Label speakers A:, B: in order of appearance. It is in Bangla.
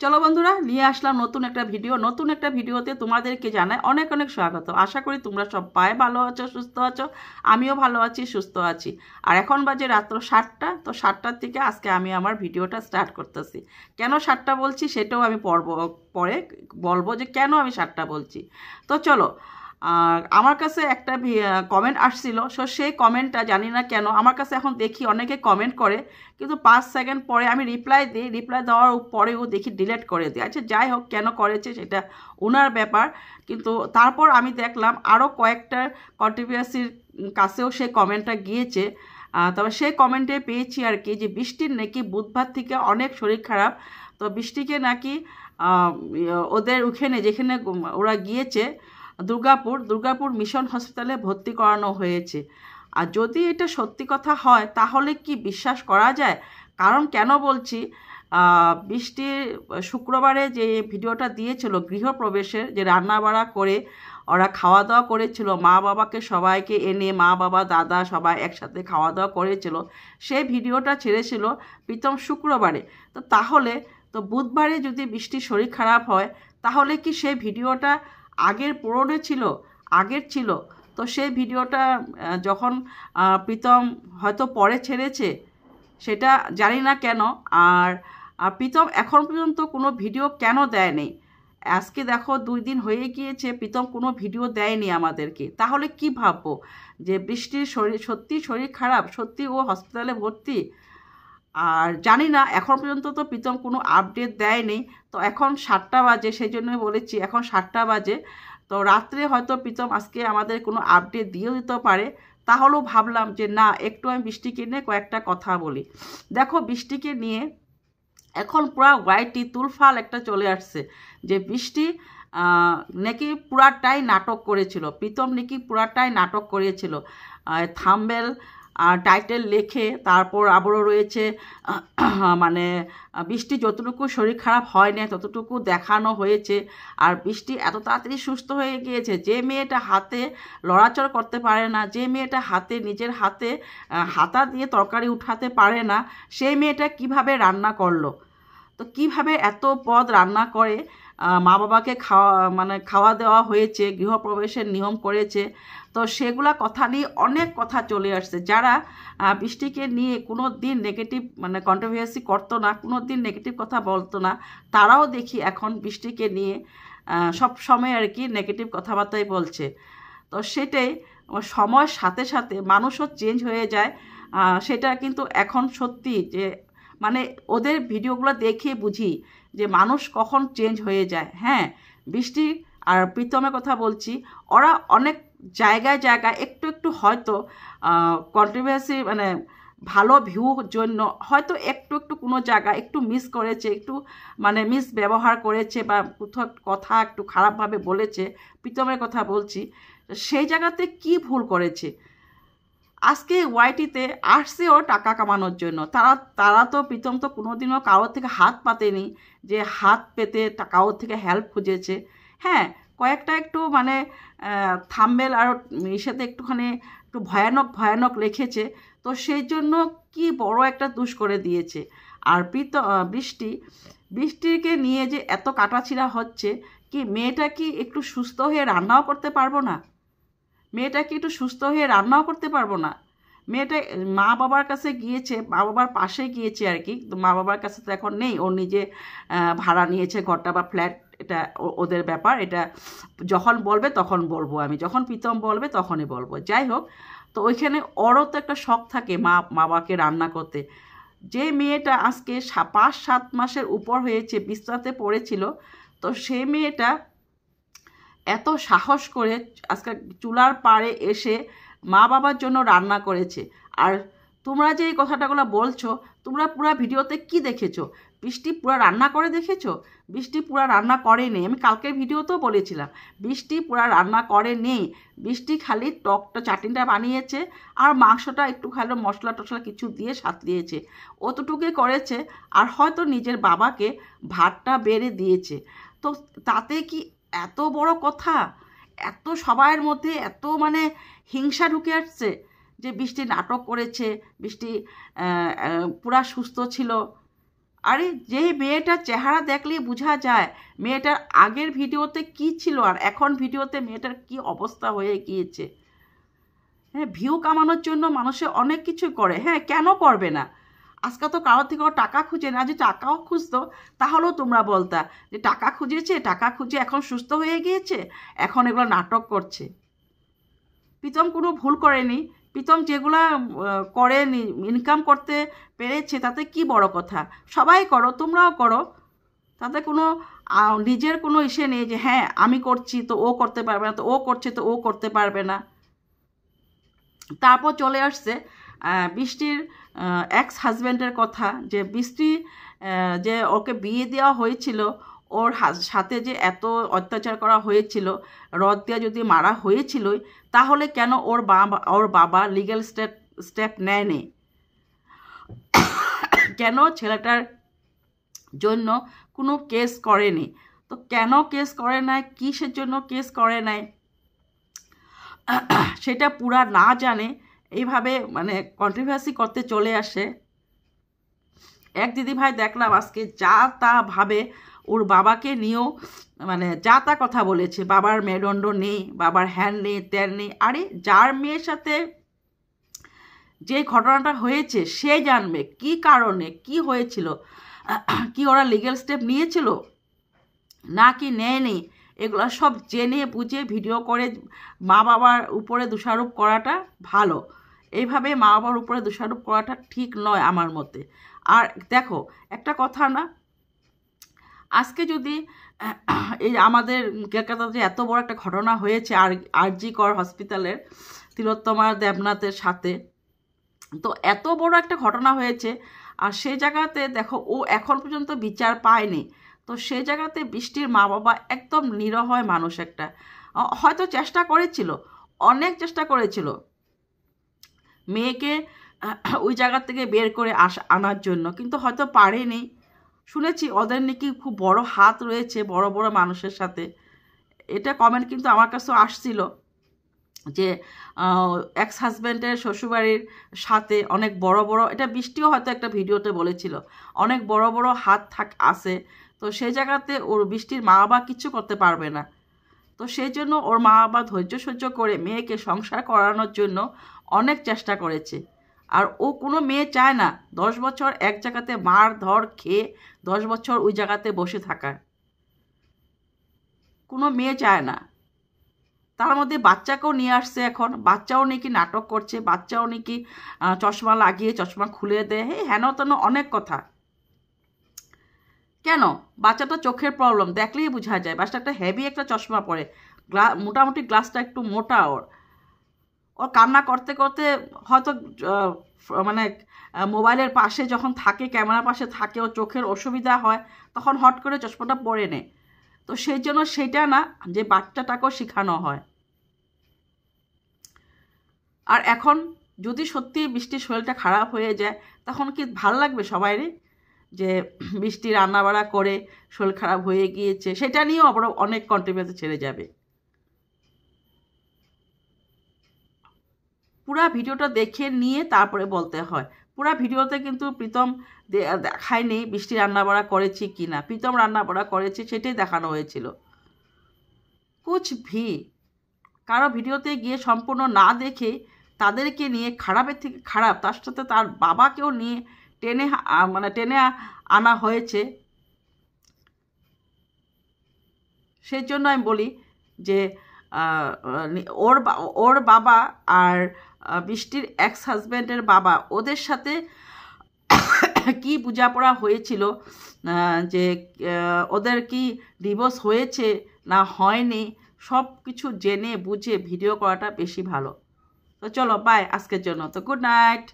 A: চলো বন্ধুরা, নিয়ে আসলাম নতুন একটা ভিডিওতে তোমাদেরকে জানাই অনেক অনেক স্বাগত। আশা করি তোমরা সবাই ভালো আছো, সুস্থ আছো। আমিও ভালো আছি, সুস্থ আছি। আর এখন বাজে রাত্র 7টা। তো 7টার থেকে আজকে আমি আমার ভিডিওটা স্টার্ট করতেছি। কেন 7টা বলছি সেটাও আমি পরে বলবো যে কেন আমি 7টা বলছি। তো চলো, আর আমার কাছে একটা কমেন্ট আসছিল। সেই কমেন্টটা জানি না কেন আমার কাছে এখন দেখি অনেকে কমেন্ট করে, কিন্তু 5 সেকেন্ড পরে আমি রিপ্লাই দিই, রিপ্লাই দেওয়ার পরেও দেখি ডিলিট করে দিই। আচ্ছা যাই হোক, কেন করেছে সেটা ওনার ব্যাপার। কিন্তু তারপর আমি দেখলাম আরও কয়েকটা কন্ট্রোভার্সির কাছেও সেই কমেন্টটা গিয়েছে। তবে সেই কমেন্টে পেয়েছি আর কি, যে বৃষ্টির নাকি বুধবার থেকে অনেক শরীর খারাপ। তো বৃষ্টিকে নাকি ওদের ওখানে যেখানে ওরা গিয়েছে দুর্গাপুর মিশন হসপিটালে ভর্তি করানো হয়েছে। আর যদি এটা সত্যি কথা হয় তাহলে কি বিশ্বাস করা যায়? কারণ কেন বলছি, বৃষ্টি শুক্রবারে যে ভিডিওটা দিয়েছিল গৃহপ্রবেশের, যে রান্নাবাড়া করে ওরা খাওয়া দাওয়া করেছিল, মা বাবাকে সবাইকে এনে মা বাবা দাদা সবাই একসাথে খাওয়া দাওয়া করেছিল, সেই ভিডিওটা ছেড়েছিল প্রীতম শুক্রবারে। তো তাহলে তো বুধবারে যদি বৃষ্টির শরীর খারাপ হয়, তাহলে কি সেই ভিডিওটা আগের ছিল? তো সেই ভিডিওটা যখন প্রীতম হয়তো পরে ছেড়েছে, সেটা জানি না কেন। আর প্রীতম এখন পর্যন্ত কোনো ভিডিও কেন দেয়নি? আজকে দেখো 2 দিন হয়ে গিয়েছে, প্রীতম কোনো ভিডিও দেয়নি আমাদেরকে। তাহলে কি ভাববো যে বৃষ্টির সত্যি শরীর খারাপ, সত্যি ও হসপিটালে ভর্তি? আর জানি না, এখন পর্যন্ত তো প্রীতম কোনো আপডেট দেয়নি। তো এখন 7টা বাজে, সেই জন্য বলেছি এখন 7টা বাজে। তো রাত্রে হয়তো প্রীতম আজকে আমাদের কোনো আপডেট দিয়েও দিতে পারে। তাহলেও ভাবলাম যে না, একটু আমি বৃষ্টিকে নিয়ে কয়েকটা কথা বলি। দেখো, বৃষ্টিকে নিয়ে এখন পুরা ওয়াইটি তুলফাল একটা চলে আসছে যে বৃষ্টি নাকি পুরাটাই নাটক করেছিল, প্রীতম নাকি পুরাটাই নাটক করেছিল। থাম্বেল টাইটেল লেখে তারপর আবারও রয়েছে মানে বৃষ্টি যতটুকু শরীর খারাপ হয় না ততটুকু দেখানো হয়েছে। আর বৃষ্টি এত তাড়াতাড়ি সুস্থ হয়ে গিয়েছে, যে মেয়েটা হাতে লড়াচড় করতে পারে না, যে মেয়েটা নিজের হাতে হাতা দিয়ে তরকারি উঠাতে পারে না, সেই মেয়েটা কিভাবে রান্না করলো? তো কিভাবে এত পদ রান্না করে মা বাবাকে খাওয়া দেওয়া হয়েছে, গৃহপ্রবেশের নিয়ম করেছে। তো সেগুলা কথা নিয়ে অনেক কথা চলে আসছে। যারা বৃষ্টিকে নিয়ে কোনো দিন নেগেটিভ কন্ট্রোভার্সি করতো না, কোনো দিন নেগেটিভ কথা বলতো না, তারাও দেখি এখন বৃষ্টিকে নিয়ে সব সময় আর কি নেগেটিভ কথাবার্তাই বলছে। তো সেটাই, সময়ের সাথে সাথে মানুষও চেঞ্জ হয়ে যায়। সেটা কিন্তু এখন সত্যি যে ওদের ভিডিওগুলো দেখে বুঝি যে মানুষ কখন চেঞ্জ হয়ে যায়। হ্যাঁ, বৃষ্টি আর প্রীতমের কথা বলছি, ওরা অনেক জায়গায় একটু একটু হয়তো কন্ট্রোভার্সি ভালো ভিউর জন্য হয়তো একটু একটু কোনো জায়গায় একটু মিস করেছে, একটু মিস ব্যবহার করেছে, বা কোথাও কথা একটু খারাপভাবে বলেছে। প্রীতমের কথা বলছি, সেই জায়গাতে কি ভুল করেছে? আজকে ওয়াইটিতে আসছেও টাকা কামানোর জন্য। তারা তো প্রীতম তো কোনোদিনও কারোর থেকে হাত পাতেনি, যে হাত পেতে কারোর থেকে হেল্প খুঁজেছে। হ্যাঁ, কয়েকটা একটু থাম্বেল আর সাথে একটু ভয়ানক ভয়ানক লিখেছে। তো সেই জন্য কি বড় একটা দুষ করে দিয়েছে। আর বৃষ্টিকে নিয়ে যে এত কাটাছিড়া হচ্ছে, কি মেয়েটা কি একটু সুস্থ হয়ে রান্নাও করতে পারবো না? মেয়েটা কি একটু সুস্থ হয়ে রান্নাও করতে পারবো না? মেয়েটা মা বাবার কাছে গিয়েছে, মা বাবার পাশে গিয়েছে আর কি। তো মা বাবার কাছে তো এখন নেই, ওর নিজে ভাড়া নিয়েছে ঘরটা বা ফ্ল্যাট, এটা ওদের ব্যাপার। এটা যখন বলবে তখন বলবো আমি, যখন প্রীতম বলবে তখনই বলবো। যাই হোক, তো ওইখানে ওরও তো একটা শখ থাকে মা বাবাকে রান্না করতে। যে মেয়েটা আজকে 5-7 মাসের উপর হয়েছে বিছনাতে পড়েছিল, তো সেই মেয়েটা এত সাহস করে আজকে চুলার পাড়ে এসে মা বাবার জন্য রান্না করেছে। আর তোমরা যে এই কথাটাগুলো বলছো, তোমরা পুরা ভিডিওতে কি দেখেছো? বৃষ্টি পুরা রান্না করে দেখেছো? বৃষ্টি পুরা রান্না করেনি। আমি কালকের ভিডিওতেও বলেছিলাম বৃষ্টি পুরা রান্না করেনি। বৃষ্টি খালি টকটা চাটনিটা বানিয়েছে আর মাংসটা একটু খালি মশলা টশলা কিছু দিয়ে সাঁতলিয়েছে, অতটুকুই করেছে। আর হয়তো নিজের বাবাকে ভাতটা বেড়ে দিয়েছে। তো তাতে কি এত বড় কথা? এত সবাইয়ের মধ্যে এত হিংসা ঢুকে আসছে যে বৃষ্টি নাটক করেছে, বৃষ্টি পুরা সুস্থ ছিল। আরে যে মেয়েটার চেহারা দেখলেই বোঝা যায় মেয়েটার আগের ভিডিওতে কি ছিল আর এখন ভিডিওতে মেয়েটার কি অবস্থা হয়ে গিয়েছে। হ্যাঁ, ভিউ কামানোর জন্য মানুষে অনেক কিছু করে, হ্যাঁ কেন করবে না। আজকে তো কারোর থেকেও টাকা খুঁজে না, যে টাকাও খুঁজতো তাহলেও তোমরা বলতা যে টাকা খুঁজেছে, টাকা খুঁজে এখন সুস্থ হয়ে গিয়েছে, এখন এগুলো নাটক করছে। প্রীতম কোনো ভুল করেনি, প্রীতম যেগুলা করেনি, ইনকাম করতে পেরেছে তাতে কি বড় কথা। সবাই করো, তোমরাও করো, তাতে কোনো নিজের কোনো ইসে নেই যে হ্যাঁ আমি করছি তো ও করতে পারবে না, তো ও করছে তো ও করতে পারবে না। তারপর চলে আসছে বৃষ্টির এক্স হাজব্যান্ডের কথা, যে বৃষ্টি যে ওকে বিয়ে দেওয়া হয়েছিল, ওর সাথে যে এত অত্যাচার করা হয়েছিল, রড দিয়ে যদি মারা হয়েছিল, তাহলে কেন ওর বাবা লিগ্যাল স্টেপ নেয়নি? কেন ছেলেটার জন্য কোনো কেস করেনি? তো কেন কেস করে নাই, কিসের জন্য কেস করে নাই, সেটা পুরা না জানে এইভাবে মানে কন্ট্রোভার্সি করতে চলে আসে। এক দিদিভাই দেখলাম আজকে যা তা ভাবে ওর বাবাকে নিয়েও মানে যা তা কথা বলেছে, বাবার মেরুদণ্ড নেই, বাবার হ্যান নেই, ত্যান নেই। আরে যার মেয়ের সাথে যে ঘটনাটা হয়েছে সে জানবে কি কারণে কি হয়েছিল, কি ওরা লিগ্যাল স্টেপ নিয়েছিল না কি নেয়নি, এগুলো সব জেনে বুঝে ভিডিও করে মা বাবার উপরে দোষারোপ করাটা ভালো। এইভাবে মা বাবার উপরে দোষারোপ করাটা ঠিক নয় আমার মতে। আর দেখো একটা কথা না, আজকে যদি এই আমাদের কলকাতাতে এত বড় একটা ঘটনা হয়েছে আরজি কর হসপিটালের তিলোত্তমা দেবনাথের সাথে, তো এত বড় একটা ঘটনা হয়েছে আর সেই জায়গাতে দেখো ও এখন পর্যন্ত বিচার পায়নি। তো সেই জায়গাতে বৃষ্টির মা বাবা একদম নিরহয় মানুষ একটা, হয়তো চেষ্টা করেছিল, অনেক চেষ্টা করেছিল মেয়েকে ওই জায়গা থেকে বের করে আনার জন্য, কিন্তু হয়তো পারেনি। শুনেছি ওদের নাকি খুব বড় হাত রয়েছে বড় বড় মানুষের সাথে, এটা কমেন্ট কিন্তু আমার কাছেও আসছিল যে এক্স হাজব্যান্ডের শ্বশুরবাড়ির সাথে অনেক বড় বড়, এটা বৃষ্টিও হয়তো একটা ভিডিওতে বলেছিল, অনেক বড় বড় হাত আছে। তো সেই জায়গাতে ওর বৃষ্টির মা বাবা কিচ্ছু করতে পারবে না। তো সেই জন্য ওর মা বাবা ধৈর্য সহ্য করে মেয়েকে সংসার করানোর জন্য অনেক চেষ্টা করেছে। আর ও কোনো মেয়ে চায় না 10 বছর এক জায়গাতে মার ধর খেয়ে 10 বছর ওই জায়গাতে বসে থাকার, কোনো মেয়ে চায় না। তার মধ্যে বাচ্চাকেও নিয়ে আসছে, এখন বাচ্চাও নাকি নাটক করছে, বাচ্চাও নাকি চশমা লাগিয়ে চশমা খুলে দেয়, হেন তেন অনেক কথা। কেন? বাচ্চাটা চোখের প্রবলেম দেখলেই বোঝা যায়, বাচ্চাটা একটা হেভি একটা চশমা পরে, মোটামুটি গ্লাসটা একটু মোটা, ওর কান্না করতে করতে হয়তো মানে মোবাইলের পাশে যখন থাকে, ক্যামেরার পাশে থাকে, ওর চোখের অসুবিধা হয়, তখন হট করে চশমাটা পরে নেয়। তো সেই জন্য সেটা না যে বাচ্চাটাকেও শেখানো হয়। আর এখন যদি সত্যি বৃষ্টির শরীরটা খারাপ হয়ে যায় তখন কি ভাল লাগবে সবাইরই, যে বৃষ্টি রান্নাবাড়া করে শরীর খারাপ হয়ে গিয়েছে, সেটা নিয়েও আবার অনেক কন্ট্রোভার্সি ছেড়ে যাবে। পুরা ভিডিওটা দেখে নিয়ে তারপরে বলতে হয়। পুরা ভিডিওতে কিন্তু প্রীতম দেখায়নি বৃষ্টি রান্নাবাড়া করেছি কি না, প্রীতম রান্নাবাড়া করেছে সেটাই দেখানো হয়েছিল। কুছ ভি কারো ভিডিওতে গিয়ে সম্পূর্ণ না দেখে তাদেরকে নিয়ে খারাপের থেকে খারাপ, তার সাথে তার বাবাকেও নিয়ে টেনে আনা হয়েছে। সেই জন্য আমি বলি যে ওর বাবা আর বৃষ্টির এক্স হাজব্যান্ডের বাবা, ওদের সাথে কি বোঝাপড়া হয়েছিল, যে ওদের কি ডিভোর্স হয়েছে না হয়নি, সব কিছু জেনে বুঝে ভিডিও করাটা বেশি ভালো। তো চলো বাই আজকের জন্য, তো গুড নাইট।